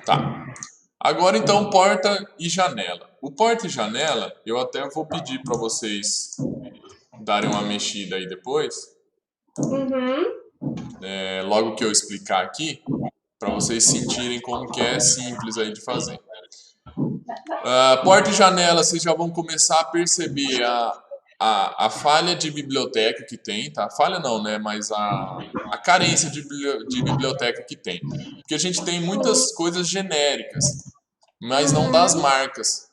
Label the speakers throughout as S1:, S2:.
S1: Tá. Agora então, porta e janela. O porta e janela, eu até vou pedir para vocês darem uma mexida aí depois,
S2: Uhum.
S1: logo que eu explicar aqui, para vocês sentirem como que é simples aí de fazer. Porta e janela, vocês já vão começar a perceber a falha de biblioteca que tem, tá? Falha não, né? Mas a carência de biblioteca que tem. Porque a gente tem muitas coisas genéricas, mas não das
S2: Uhum.
S1: marcas.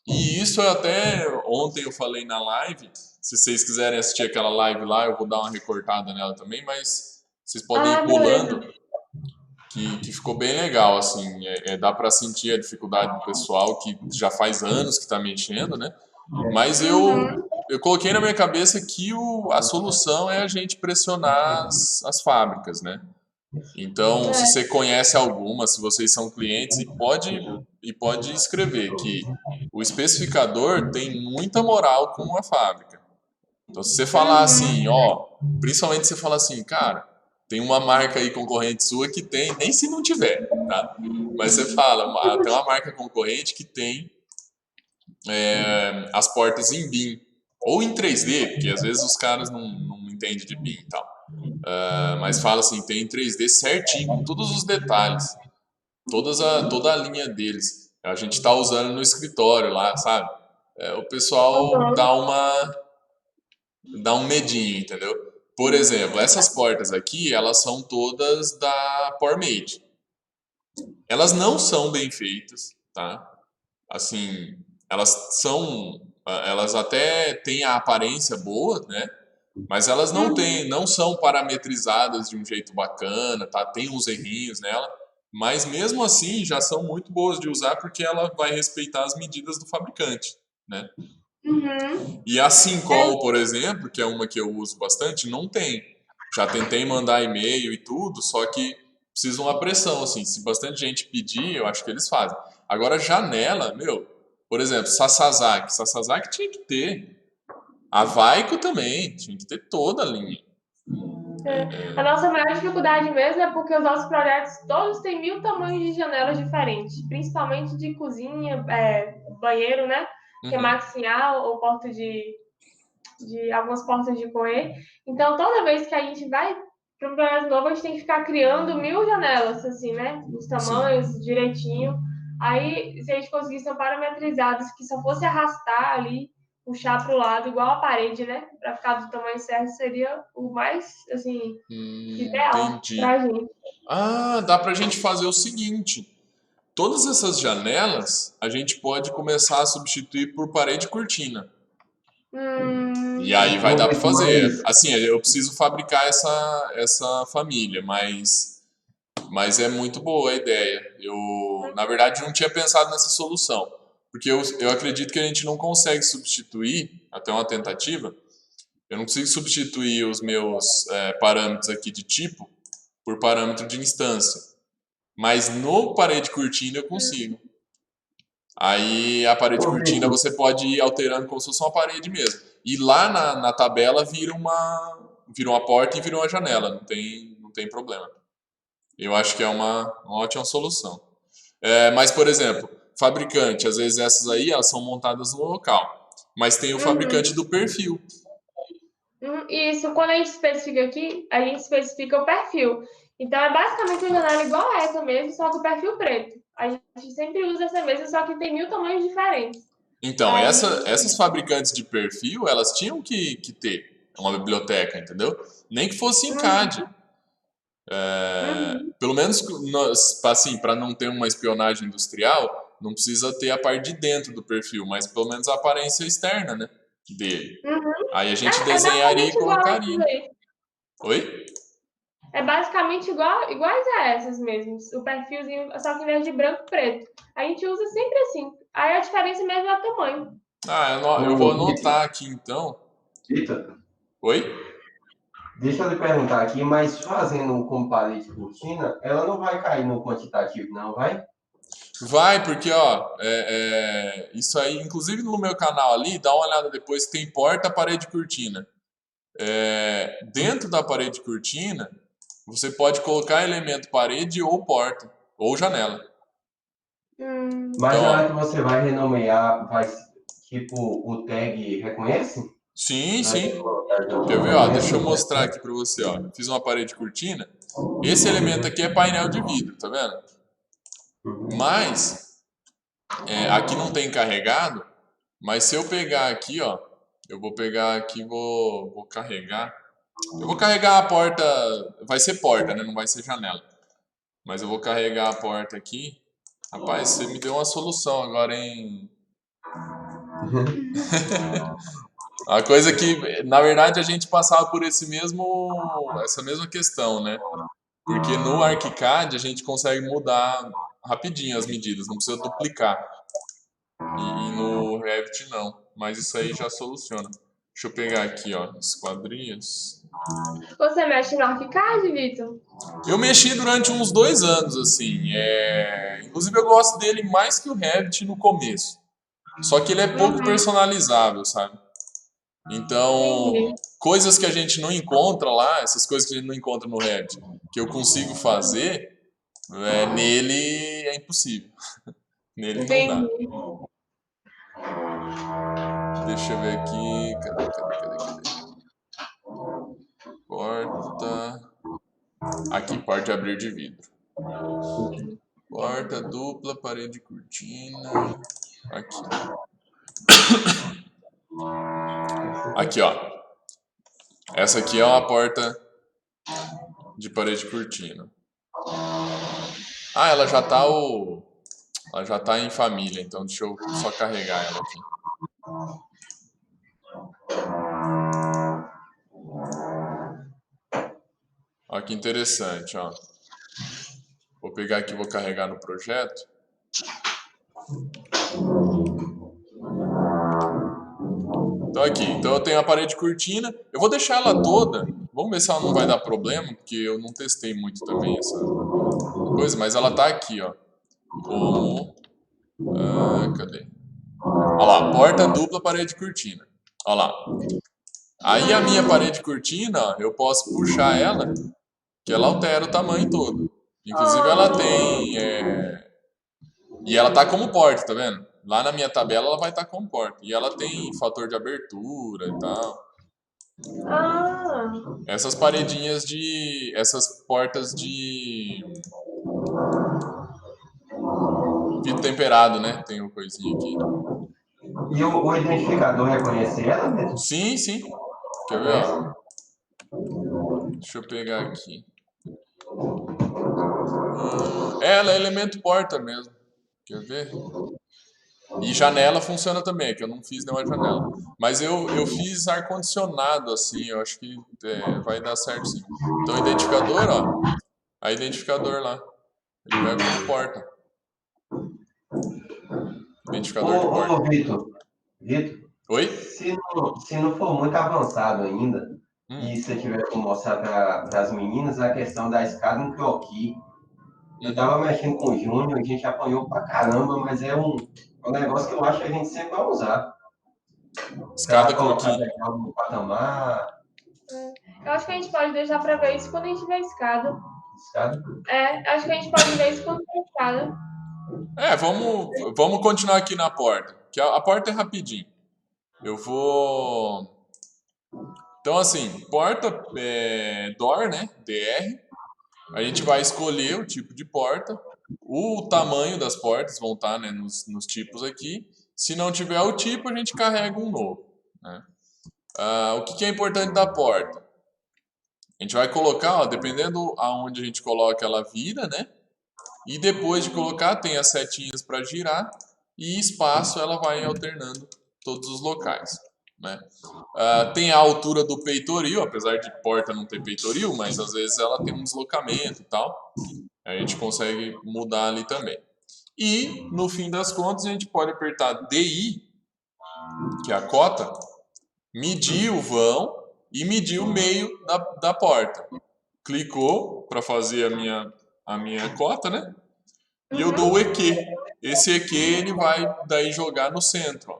S1: E isso até ontem eu falei na live. Se vocês quiserem assistir aquela live lá, eu vou dar uma recortada nela também, mas vocês podem
S2: Ah,
S1: ir
S2: beleza.
S1: pulando, que ficou bem legal, assim. Dá para sentir a dificuldade do pessoal que já faz anos que está mexendo, né? Mas
S2: Uhum.
S1: eu coloquei na minha cabeça que a solução é a gente pressionar as fábricas, né? Então, se
S2: É.
S1: você conhece alguma, se vocês são clientes, e pode escrever que o especificador tem muita moral com a fábrica. Então, se você falar assim,
S2: Uhum.
S1: ó, principalmente se você falar assim, cara, tem uma marca aí concorrente sua que tem, nem se não tiver, tá? Mas você fala, tem uma marca concorrente que tem as portas em BIM ou em 3D, porque às vezes os caras não entendem de BIM e tal. Mas fala assim, tem em 3D certinho, com todos os detalhes, toda a linha deles. A gente está usando no escritório lá, sabe? O pessoal
S2: Uhum.
S1: dá um medinho, entendeu? Por exemplo, essas portas aqui, elas são todas da Pormade. Elas não são bem feitas, tá? Assim, elas até têm a aparência boa, né? Mas elas
S2: Uhum.
S1: não são parametrizadas de um jeito bacana, tá? Tem uns errinhos nela, mas mesmo assim já são muito boas de usar porque ela vai respeitar as medidas do fabricante, né?
S2: Uhum.
S1: E a
S2: É,
S1: Syncol, por exemplo, que é uma que eu uso bastante, não tem. Já tentei mandar e-mail e tudo, só que precisa uma pressão, assim. Se bastante gente pedir, eu acho que eles fazem. Agora, janela, meu, por exemplo, Sasazaki. Sasazaki tinha que ter. A Vaiko também, tinha que ter toda a linha.
S2: a nossa maior dificuldade mesmo é porque os nossos projetos todos têm 1000 tamanhos de janelas diferentes, principalmente de cozinha, banheiro, né? Que é
S1: Uhum.
S2: maxial ou porta de algumas portas de coer. Então, toda vez que a gente vai para um projeto novo, a gente tem que ficar criando 1000 janelas, assim, né? Os
S1: Sim.
S2: tamanhos direitinho. Aí, se a gente conseguisse parametrizadas que só fosse arrastar ali, puxar para o lado, igual a parede, né? Para ficar do tamanho certo, seria o mais, assim, ideal para
S1: Entendi.
S2: a gente.
S1: Ah, dá pra gente fazer o seguinte. Todas essas janelas a gente pode começar a substituir por parede e cortina. E aí vai
S3: Vamos
S1: dar para
S3: ver como é
S1: fazer.
S3: isso.
S1: Assim, eu preciso fabricar essa família, mas é muito boa a ideia. Eu, na verdade, não tinha pensado nessa solução. Porque eu acredito que a gente não consegue substituir, até uma tentativa, eu não consigo substituir os meus parâmetros aqui de tipo por parâmetro de instância. Mas no parede cortina eu consigo. Aí a parede
S3: Por
S1: cortina
S3: que
S1: você pode ir alterando como se fosse uma parede mesmo. E lá na tabela vira uma porta e vira uma janela, não tem problema. Eu acho que é uma ótima solução. Mas, por exemplo, fabricante, às vezes essas aí elas são montadas no local, mas tem o fabricante
S2: Uhum.
S1: do perfil.
S2: Isso, quando a gente especifica aqui, a gente especifica o perfil. Então, é basicamente uma janela igual a essa mesmo, só que o perfil preto. A gente sempre usa essa mesma, só que tem 1000 tamanhos diferentes.
S1: Então,
S2: Aí,
S1: essas fabricantes de perfil, elas tinham que ter uma biblioteca, entendeu? Nem que fosse em CAD.
S2: uhum, uhum,
S1: Pelo menos assim, para não ter uma espionagem industrial, não precisa ter a parte de dentro do perfil, mas pelo menos a aparência externa, né, dele.
S2: uhum.
S1: Aí a gente
S2: É
S1: desenharia e
S2: basicamente igual a essas
S1: colocaria.
S2: aí.
S1: Oi?
S2: É basicamente iguais a essas mesmas. O perfilzinho, só que em vez de branco, preto. A gente usa sempre assim. Aí a diferença mesmo é o tamanho.
S1: Eu vou
S3: Ô,
S1: anotar aqui então.
S3: Vitor,
S1: Oi?
S3: deixa eu lhe perguntar aqui, mas fazendo com parede de cortina, ela não vai cair no quantitativo, não vai?
S1: Vai, porque ó, isso aí, inclusive no meu canal ali, dá uma olhada depois, tem porta, parede e cortina. Dentro da parede e cortina, você pode colocar elemento parede ou porta, ou janela.
S3: Mas
S1: Então,
S3: na hora
S1: ó,
S3: que você vai renomear, vai, tipo, o tag reconhece?
S1: sim,
S3: Vai
S1: sim.
S3: colocar,
S1: Quer ver, ó? Deixa
S3: reconhece
S1: eu
S3: o tag.
S1: mostrar aqui para você, ó. Fiz uma parede cortina. Esse elemento aqui é painel de vidro, tá vendo? Mas aqui não tem carregado, mas se eu pegar aqui, ó, eu vou pegar aqui, e vou carregar. Eu vou carregar a porta, vai ser porta, né? Não vai ser janela. Mas eu vou carregar a porta aqui. Rapaz, você me deu uma solução agora, hein? A coisa que, na verdade, a gente passava por essa mesma questão, né? Porque no ArchiCAD a gente consegue mudar rapidinho as medidas, não precisa duplicar. E no Revit não, mas isso aí já soluciona. Deixa eu pegar aqui, ó, esquadrias.
S2: Você mexe no ArchiCAD, Vitor?
S1: Eu mexi durante uns 2 anos, assim. Inclusive eu gosto dele mais que o Revit no começo. Só que ele é pouco personalizável, sabe? Então,
S2: Entendi.
S1: coisas que a gente não encontra lá, essas coisas que a gente não encontra no Revit, que eu consigo fazer, nele é impossível. Nele não dá.
S2: Entendi.
S1: Deixa eu ver aqui. Cadê? Porta. Aqui, porta de abrir de vidro. Porta dupla, parede cortina. Aqui. Aqui, ó. Essa aqui é uma porta de parede cortina. Ah, ela já tá em família, então deixa eu só carregar ela aqui. Olha que interessante, ó. Vou pegar aqui e vou carregar no projeto. Então aqui, então eu tenho a parede cortina. Eu vou deixar ela toda. Vamos ver se ela não vai dar problema, porque eu não testei muito também essa coisa, mas ela tá aqui, ó. Como... cadê? Olha lá, porta dupla, parede cortina. Olha lá. Aí a minha parede cortina, ó, eu posso puxar ela, que ela altera o tamanho todo. Inclusive ela tem... E ela tá como porta, tá vendo? Lá na minha tabela ela vai estar como porta. E ela tem fator de abertura e tal.
S2: Ah,
S1: Essas paredinhas de... Essas portas de... vidro temperado, né? Tem uma coisinha aqui.
S3: E o identificador reconhece ela, Vitor?
S1: Sim, sim. Quer ver,
S3: Reconhece?
S1: ó? Deixa eu pegar aqui. Ela é elemento porta mesmo. Quer ver? E janela funciona também, que eu não fiz nenhuma janela. Mas eu fiz ar-condicionado, assim, eu acho que vai dar certo sim. Então, identificador, ó. A identificador lá. Ele vai como porta. Identificador de porta.
S3: Ô, Vitor,
S1: Oi?
S3: se não for muito avançado ainda,
S1: Hum,
S3: e se você tiver como mostrar para as meninas a questão da escada em croquis, eu
S1: uhum.
S3: estava mexendo com o Júnior, a gente apanhou pra caramba, mas é um negócio que eu acho que a gente sempre vai usar para
S1: Escada
S3: colocar
S1: croquis.
S3: legal no patamar,
S2: eu acho que a gente pode deixar pra ver isso quando a gente tiver escada.
S3: escada.
S2: Acho que a gente pode ver isso quando tiver escada.
S1: Vamos continuar aqui na porta. Que a porta é rapidinho. Eu vou... Então, assim, porta door, né? DR. A gente vai escolher o tipo de porta. O tamanho das portas vão estar, né, nos tipos aqui. Se não tiver o tipo, a gente carrega um novo, né? O que é importante da porta? A gente vai colocar, ó, dependendo aonde a gente coloca, ela vira, né? E depois de colocar, tem as setinhas para girar. E espaço, ela vai alternando todos os locais, né? Tem a altura do peitoril, apesar de porta não ter peitoril, mas às vezes ela tem um deslocamento e tal. A gente consegue mudar ali também. E, no fim das contas, a gente pode apertar DI, que é a cota, medir o vão e medir o meio da porta. Clicou para fazer a minha cota, né? E eu dou o EQ. Esse EQ ele vai daí jogar no centro, ó,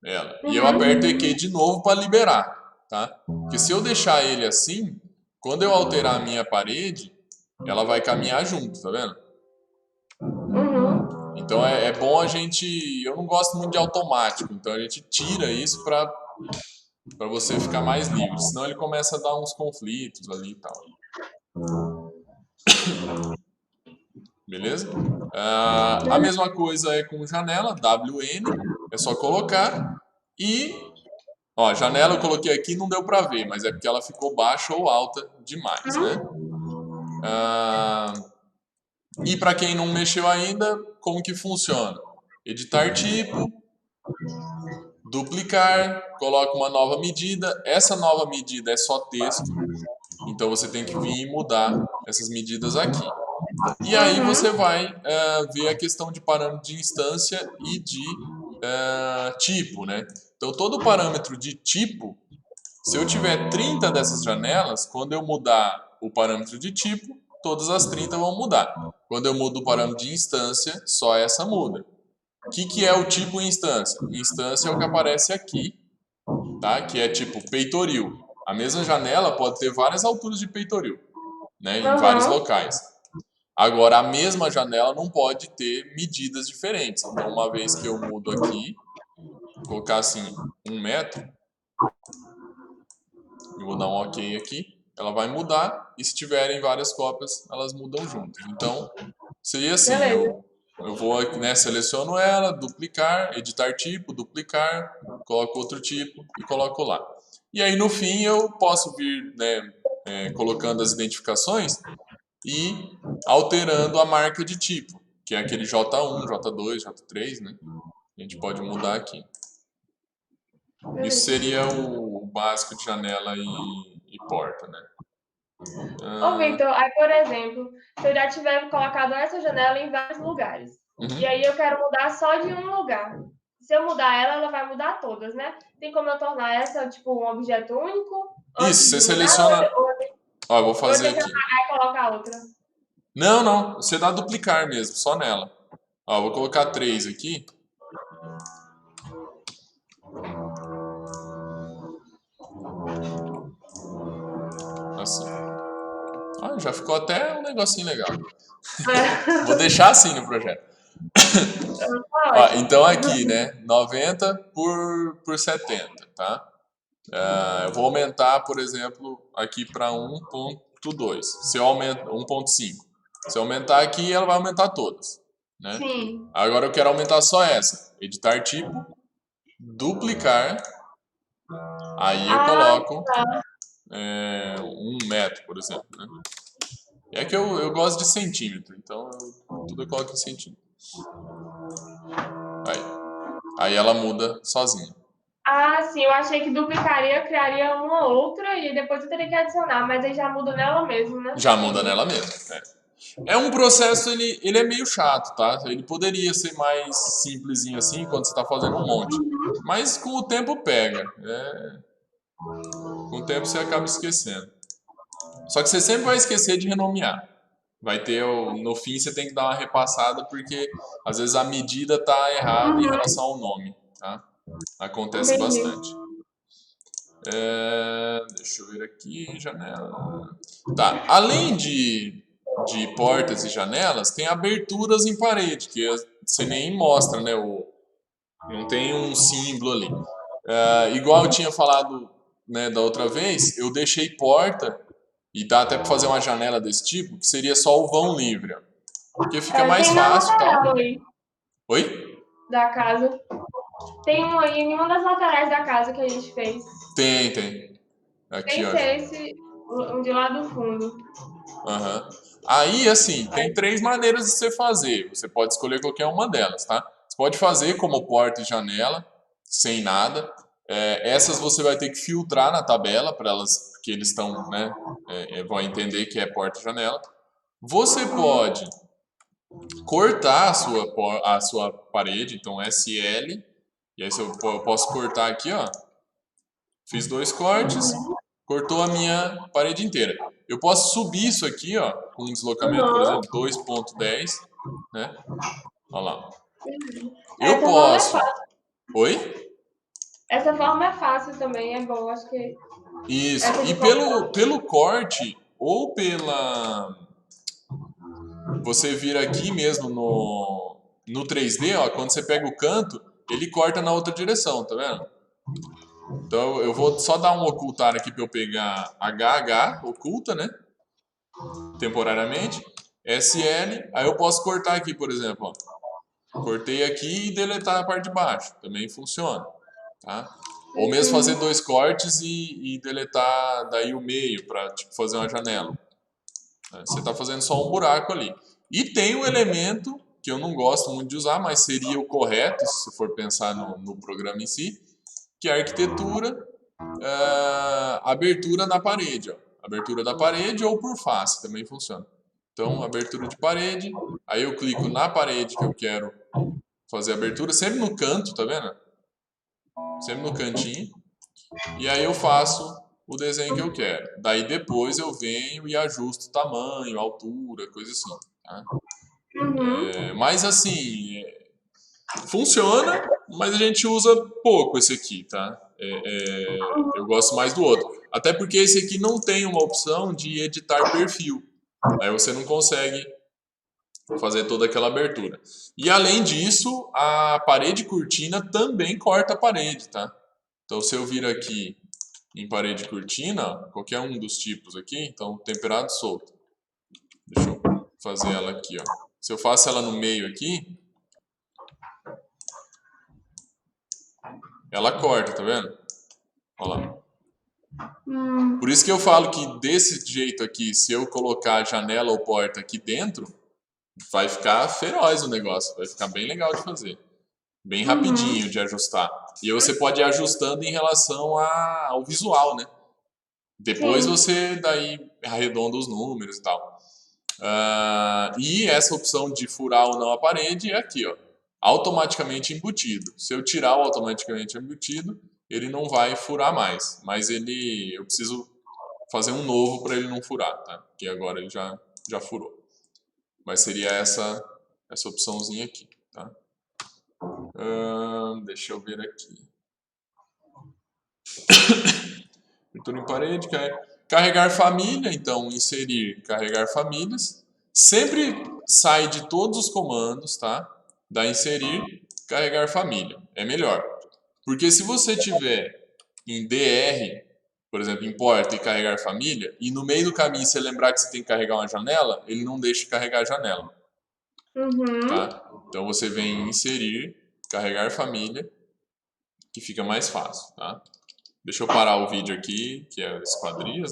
S1: ela. E eu aperto o EQ de novo para liberar, tá? Porque se eu deixar ele assim, quando eu alterar a minha parede, ela vai caminhar junto, tá vendo? Então é bom a gente... Eu não gosto muito de automático, então a gente tira isso para você ficar mais livre. Senão ele começa a dar uns conflitos ali e tal. Beleza? A mesma coisa é com janela, WN, é só colocar e... Ó, janela eu coloquei aqui, não deu para ver, mas é porque ela ficou baixa ou alta demais, né? E para quem não mexeu ainda, como que funciona? Editar tipo, duplicar, coloca uma nova medida. Essa nova medida é só texto, então você tem que vir e mudar essas medidas aqui. E aí você vai ver a questão de parâmetro de instância e de tipo, né? Então todo parâmetro de tipo, se eu tiver 30 dessas janelas, quando eu mudar o parâmetro de tipo, todas as 30 vão mudar. Quando eu mudo o parâmetro de instância, só essa muda. O que é o tipo instância? Instância é o que aparece aqui, tá? Que é tipo peitoril. A mesma janela pode ter várias alturas de peitoril, né? Em vários locais. Agora, a mesma janela não pode ter medidas diferentes. Então, uma vez que eu mudo aqui, vou colocar assim, 1 metro, eu vou dar um OK aqui, ela vai mudar, e se tiverem várias cópias, elas mudam juntas. Então, seria assim, eu vou, né, seleciono ela, duplicar, editar tipo, duplicar, coloco outro tipo e coloco lá. E aí, no fim, eu posso vir, né, colocando as identificações e alterando a marca de tipo, que é aquele J1, J2, J3, né? A gente pode mudar aqui. Isso seria o básico de janela e porta, né?
S2: Ô, Victor, aí, por exemplo, se eu já tiver colocado essa janela em vários lugares, e aí eu quero mudar só de um lugar. Se eu mudar ela, ela vai mudar todas, né? Tem como eu tornar essa, tipo, um objeto único?
S1: Isso, você seleciona... Ó, eu vou fazer aqui.
S2: E colocar outra.
S1: Não, você dá duplicar mesmo, só nela. Ó, eu vou colocar 3 aqui. Assim. Ah, já ficou até um negocinho legal. Vou deixar assim no projeto. Ó, então aqui, né? 90 por 70, tá? Eu vou aumentar, por exemplo, aqui para 1.2. Se eu aumento 1.5. Se eu aumentar aqui, ela vai aumentar todas, né?
S2: Sim.
S1: Agora eu quero aumentar só essa. Editar tipo, duplicar. Aí eu coloco 1 metro, por exemplo, né? É que eu gosto de centímetro, então tudo eu coloco em centímetro. Aí ela muda sozinha.
S2: Ah, sim, eu achei que duplicaria, criaria uma outra e depois eu teria que adicionar, mas aí já muda nela mesmo, né?
S1: Já muda nela mesmo, É um processo, ele é meio chato, tá? Ele poderia ser mais simplesinho assim, quando você tá fazendo um monte. Mas com o tempo pega. Com o tempo você acaba esquecendo. Só que você sempre vai esquecer de renomear. Vai ter, no fim você tem que dar uma repassada, porque às vezes a medida tá errada em relação ao nome, tá? Acontece bastante. Deixa eu ver aqui, janela. Tá, além de portas e janelas, tem aberturas em parede, que você nem mostra, né? Não tem um símbolo ali. Igual eu tinha falado, né, da outra vez, eu deixei porta, e dá até para fazer uma janela desse tipo, que seria só o vão livre. Porque fica mais fácil e tal. Oi?
S2: Da casa. Tem um aí em uma das laterais da casa que a gente fez.
S1: Tem. Aqui,
S2: tem
S1: ó.
S2: Esse, um de lá do fundo.
S1: Aí, assim, tem 3 maneiras de você fazer. Você pode escolher qualquer uma delas, tá? Você pode fazer como porta e janela, sem nada. Essas você vai ter que filtrar na tabela, para elas, porque eles estão, né, vão entender que é porta e janela. Você pode cortar a sua parede, então SL, e aí eu posso cortar aqui, ó. Fiz 2 cortes, cortou a minha parede inteira. Eu posso subir isso aqui, ó, com um deslocamento, por exemplo, 2.10, né? Olha lá. Eu posso... Oi?
S2: Essa forma é fácil também, é bom, acho que...
S1: Isso, e pelo corte, ou pela... Você vir aqui mesmo no 3D, ó, quando você pega o canto, ele corta na outra direção, tá vendo? Então eu vou só dar um ocultar aqui para eu pegar HH, oculta, né? Temporariamente. SL, aí eu posso cortar aqui, por exemplo, ó. Cortei aqui e deletar a parte de baixo, também funciona, tá? Ou mesmo fazer 2 cortes e deletar daí o meio para tipo, fazer uma janela. Você está fazendo só um buraco ali. E tem um elemento que eu não gosto muito de usar, mas seria o correto, se for pensar no programa em si, que é a arquitetura, abertura na parede. Ó. Abertura da parede ou por face, também funciona. Então, abertura de parede, aí eu clico na parede que eu quero fazer a abertura, sempre no canto, tá vendo? Sempre no cantinho. E aí eu faço o desenho que eu quero. Daí depois eu venho e ajusto o tamanho, altura, coisa assim. Tá? Mas assim, funciona, mas a gente usa pouco esse aqui, tá? Eu gosto mais do outro. Até porque esse aqui não tem uma opção de editar perfil. Aí você não consegue fazer toda aquela abertura. E além disso, a parede cortina também corta a parede, tá? Então se eu vir aqui em parede cortina, qualquer um dos tipos aqui, então temperado solto. Deixa eu fazer ela aqui, ó. Se eu faço ela no meio aqui, ela corta, tá vendo? Olha lá. Por isso que eu falo que desse jeito aqui, se eu colocar janela ou porta aqui dentro, vai ficar feroz o negócio, vai ficar bem legal de fazer. Bem rapidinho de ajustar. E aí você pode ir ajustando em relação ao visual, né? Depois você daí arredonda os números e tal. E essa opção de furar ou não a parede é aqui, ó. Automaticamente embutido. Se eu tirar o automaticamente embutido, ele não vai furar mais. Mas eu preciso fazer um novo para ele não furar, tá? Porque agora ele já furou. Mas seria essa opçãozinha aqui, tá? Deixa eu ver aqui. Abertura em parede, carregar família, então inserir, carregar famílias. Sempre sai de todos os comandos, tá? Da inserir, carregar família. É melhor. Porque se você tiver em DR, por exemplo, em porta e carregar família, e no meio do caminho você lembrar que você tem que carregar uma janela, ele não deixa carregar a janela. Tá? Então você vem em inserir, carregar família, que fica mais fácil, tá? Deixa eu parar o vídeo aqui, que é as quadrilhas.